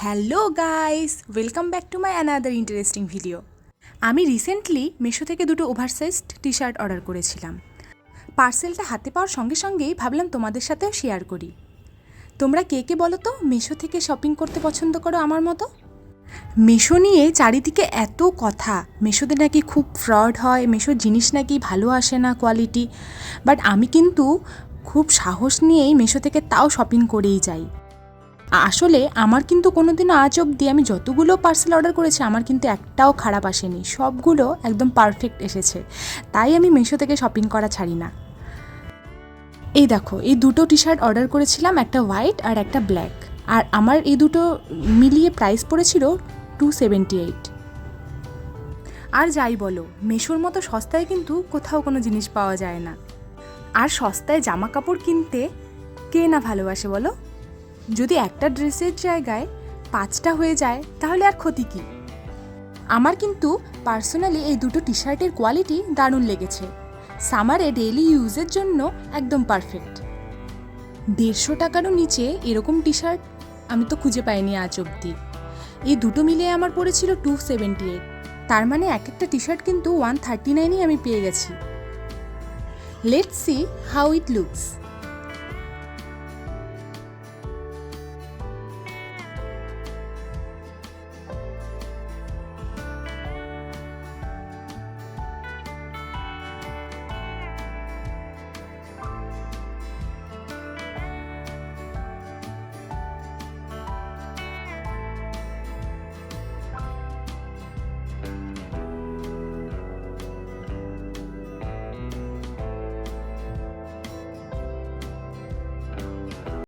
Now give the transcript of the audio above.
Hello guys, welcome back to my another interesting video. আমি recently Meesho থেকে দুটো ওভারসাইজড T shirt order করেছিলাম। পার্সেলটা হাতে পাওয়ার সঙ্গে সঙ্গেই ভাবলাম তোমাদের সাথেও শেয়ার করি। তোমরা কে কে বলো তো মিশো থেকে শপিং করতে পছন্দ করো আমার মতো? মিশো নিয়ে চারিদিকে এত কথা, মিশোতে নাকি খুব ফ্রড হয়, মিশোর জিনিস নাকি ভালো আসে না কোয়ালিটি। বাট আমি কিন্তু খুব সাহস নিয়েই মিশো থেকে তাও শপিং করেই যাই। আসলে আমার কিন্তু কোনোদিনও আজ অবধি আমি যতগুলো পার্সেল অর্ডার করেছি আমার কিন্তু একটাও খারাপ আসেনি, সবগুলো একদম পারফেক্ট এসেছে। তাই আমি মিশো থেকে শপিং করা ছাড়ি না। এই দেখো, এই দুটো টি শার্ট অর্ডার করেছিলাম, একটা হোয়াইট আর একটা ব্ল্যাক। আর আমার এই দুটো মিলিয়ে প্রাইস পড়েছিল 278। আর যাই বলো, মিশোর মতো সস্তায় কিন্তু কোথাও কোনো জিনিস পাওয়া যায় না। আর সস্তায় জামা কাপড় কিনতে কে না ভালোবাসে বলো? যদি একটা ড্রেসের জায়গায় 5টা হয়ে যায় তাহলে আর ক্ষতি কী? আমার কিন্তু পার্সোনালি এই দুটো টি শার্টের কোয়ালিটি দারুণ লেগেছে। সামারে ডেইলি ইউজের জন্য একদম পারফেক্ট। 150 টাকারও নিচে এরকম টি শার্ট আমি তো খুঁজে পাইনি আজ অবধি। এই দুটো মিলিয়ে আমার পড়েছিল 278। তার মানে এক একটা টি শার্ট কিন্তু 139ই আমি পেয়ে গেছি। Let's see how it looks.